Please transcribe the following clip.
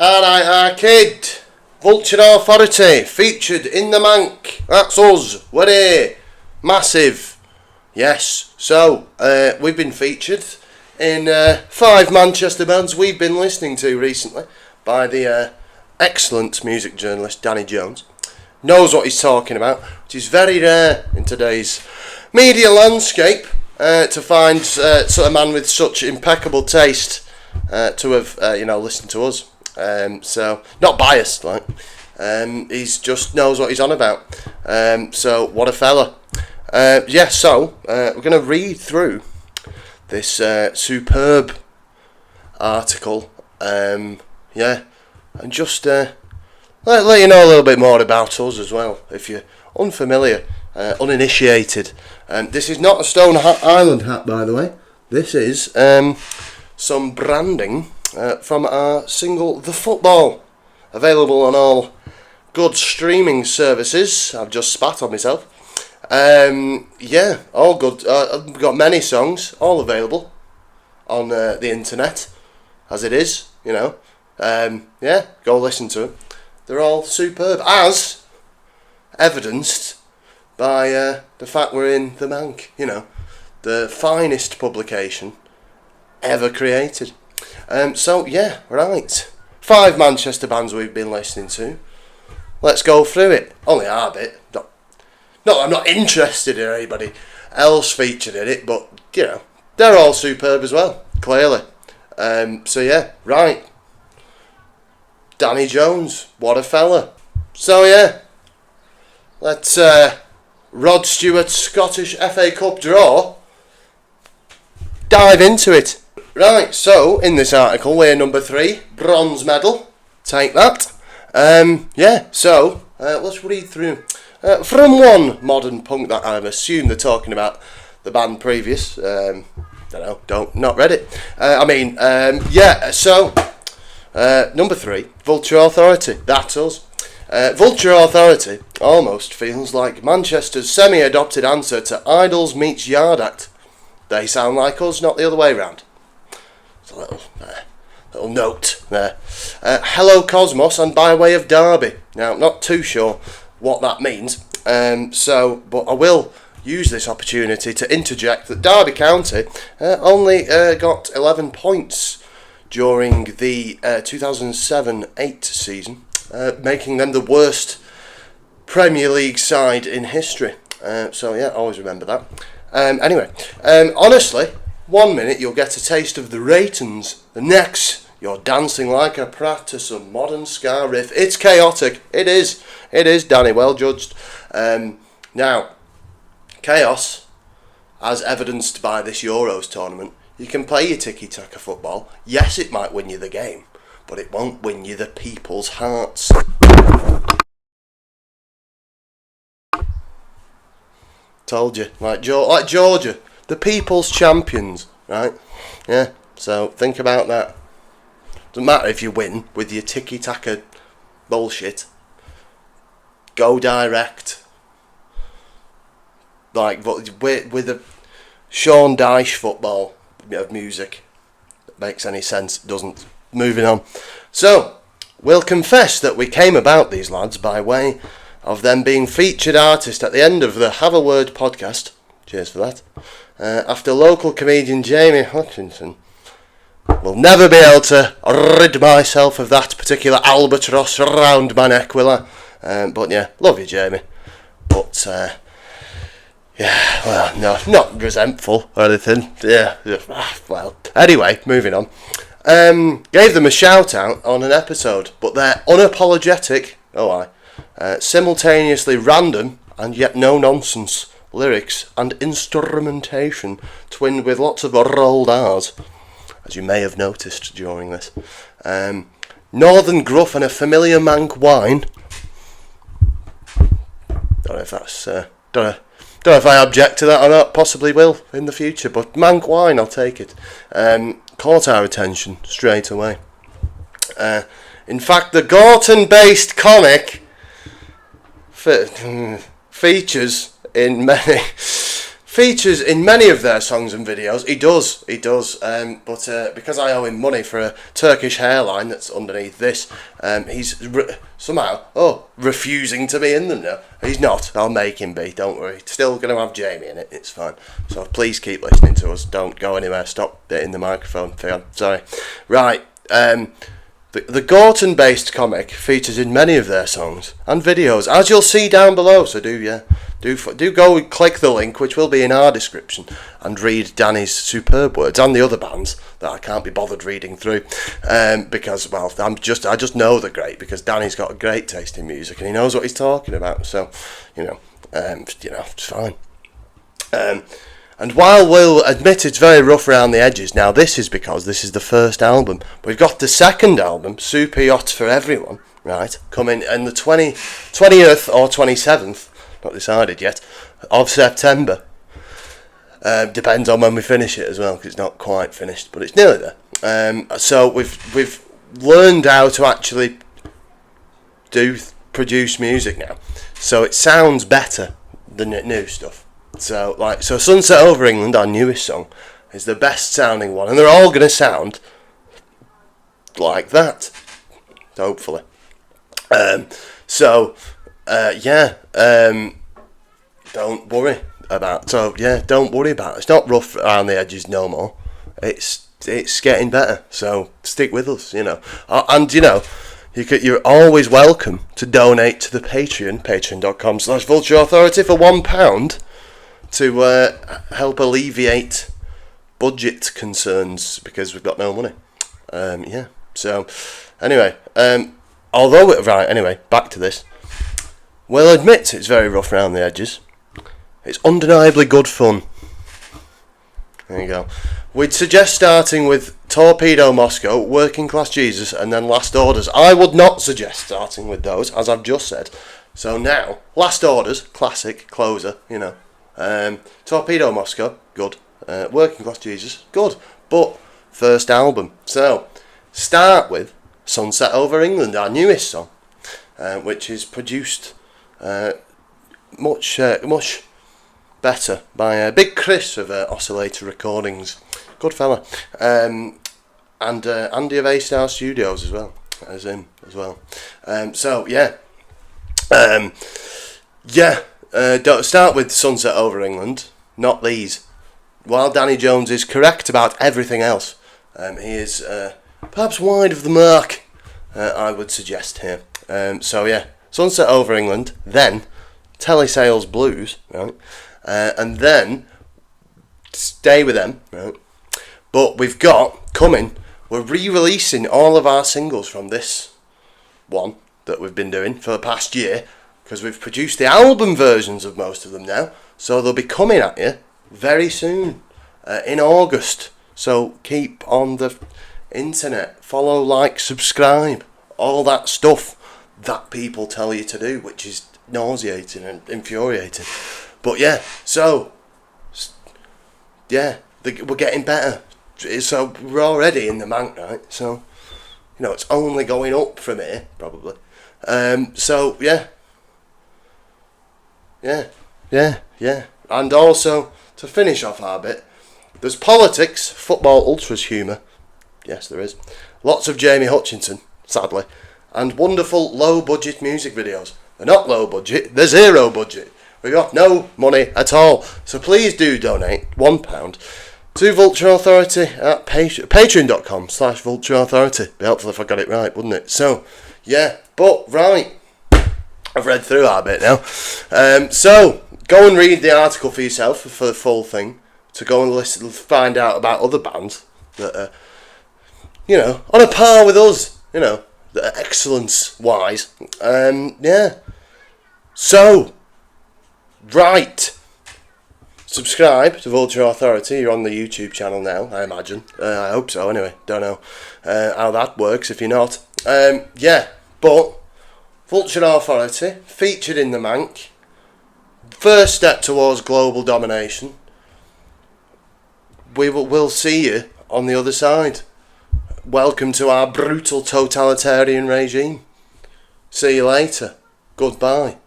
Alright, kid. Vulture Authority, featured in the Mank. That's us. We're here. Massive. Yes. So, we've been featured in 5 Manchester bands we've been listening to recently by the excellent music journalist Danny Jones. Knows what he's talking about, which is very rare in today's media landscape, to find a man with such impeccable taste to have listened to us. So not biased, like he's just knows what he's on about. So what a fella. So we're going to read through this superb article. And just let you know a little bit more about us as well, if you're unfamiliar, uninitiated. This is not a Stone Island hat, by the way. This is some branding from our single The Football, available on all good streaming services. I've just spat on myself. All good. We've got many songs, all available on the internet, as it is, go listen to them. They're all superb, as evidenced by the fact we're in the Mank, the finest publication ever created. Right. 5 Manchester bands we've been listening to. Let's go through it. Only our bit. Not that I'm not interested in anybody else featured in it, but, they're all superb as well, clearly. Right. Danny Jones, what a fella. Let's Rod Stewart's Scottish FA Cup draw. Dive into it. Right, so in this article we're number 3, bronze medal. Take that. Let's read through. From one modern punk that I assume they're talking about the band previous. Not read it. Number 3, Vulture Authority. That's us. Vulture Authority almost feels like Manchester's semi-adopted answer to Idols meets Yard Act. They sound like us, not the other way round. It's a little note there. Hello Cosmos and by way of Derby. Now, I'm not too sure what that means, but I will use this opportunity to interject that Derby County only got 11 points during the 2007-8 season, making them the worst Premier League side in history. Always remember that. Honestly, 1 minute you'll get a taste of the Ratons, the next you're dancing like a prat to some modern ska riff. It's chaotic. It is, Danny, well judged. Now, chaos, as evidenced by this Euros tournament. You can play your tiki-taka football. Yes, it might win you the game, but it won't win you the people's hearts. Told you, like Georgia, the people's champions, right? Yeah, so think about that. Doesn't matter if you win with your tiki-taka bullshit. Go direct. Like, with a Sean Dyche football of music that makes any sense, doesn't. Moving on. So, we'll confess that we came about these lads by way of them being featured artist at the end of the Have a Word podcast. Cheers for that. After local comedian Jamie Hutchinson will never be able to rid myself of that particular albatross round my neck, will I? Love you, Jamie. But, no, not resentful or anything. Anyway, moving on. Gave them a shout out on an episode, but they're unapologetic, simultaneously random and yet no nonsense lyrics and instrumentation twinned with lots of rolled R's, as you may have noticed during this. Northern gruff and a familiar Mank wine. Don't know if that's don't know if I object to that or not. Possibly will in the future, but Mank wine, I'll take it. Caught our attention straight away. In fact, the Gorton-based comic features in many features in many of their songs and videos. He does. But because I owe him money for a Turkish hairline that's underneath this, he's somehow refusing to be in them now. He's not. I'll make him be. Don't worry. Still going to have Jamie in it. It's fine. So please keep listening to us. Don't go anywhere. Stop hitting the microphone, Theon. Sorry. Right. The Gorton-based comic features in many of their songs and videos, as you'll see down below. So do go and click the link, which will be in our description, and read Danny's superb words and the other bands that I can't be bothered reading through, because I just know they're great, because Danny's got a great taste in music and he knows what he's talking about. So it's fine. And while we'll admit it's very rough around the edges, now this is because this is the first album. We've got the second album, Super Yacht for Everyone, right, coming in the 20th or 27th, not decided yet, of September. Depends on when we finish it as well, because it's not quite finished, but it's nearly there. So we've learned how to actually produce music now, so it sounds better than the new stuff. So Sunset Over England, our newest song, is the best sounding one, and they're all going to sound like that, hopefully. Don't worry about. Don't worry about it. It's not rough around the edges no more. It's getting better. So stick with us, You're always welcome to donate to the patreon.com/Vulture Authority for £1 to help alleviate budget concerns, because we've got no money. So anyway, back to this. We'll admit it's very rough around the edges. It's undeniably good fun. There you go. We'd suggest starting with Torpedo Moscow, Working Class Jesus, and then Last Orders. I would not suggest starting with those, as I've just said. So now, Last Orders, classic, closer, Torpedo Moscow, good. Working Class Jesus, good. But first album. So start with Sunset Over England, our newest song, which is produced much better by Big Chris of Oscillator Recordings, good fella, and Andy of A-Star Studios as well, as him as well. Don't start with Sunset Over England, not these. While Danny Jones is correct about everything else, he is perhaps wide of the mark, I would suggest here. Sunset Over England, then Telesales Blues, right, and then stay with them, right. But we've got coming, we're re-releasing all of our singles from this one that we've been doing for the past year, because we've produced the album versions of most of them now, so they'll be coming at you very soon, in August. So keep on the internet, follow, like, subscribe, all that stuff that people tell you to do, which is nauseating and infuriating. But we're getting better. So we're already in the mank, right? So it's only going up from here, probably. And also, to finish off our bit, there's politics, football, ultras humour. Yes, there is. Lots of Jamie Hutchinson, sadly. And wonderful low-budget music videos. They're not low budget, they're zero budget. We've got no money at all. So please do donate £1 to Vulture Authority at patreon.com/Vulture Authority. Be helpful if I got it right, wouldn't it? So, right. I've read through our bit now. So, go and read the article for yourself for the full thing. To go and listen, find out about other bands that are, on a par with us, that are excellence-wise. So, right. Subscribe to Vulture Authority. You're on the YouTube channel now, I imagine. I hope so, anyway. Don't know how that works if you're not. But Vulture Authority, featured in the Mank. First step towards global domination. We'll see you on the other side. Welcome to our brutal totalitarian regime. See you later. Goodbye.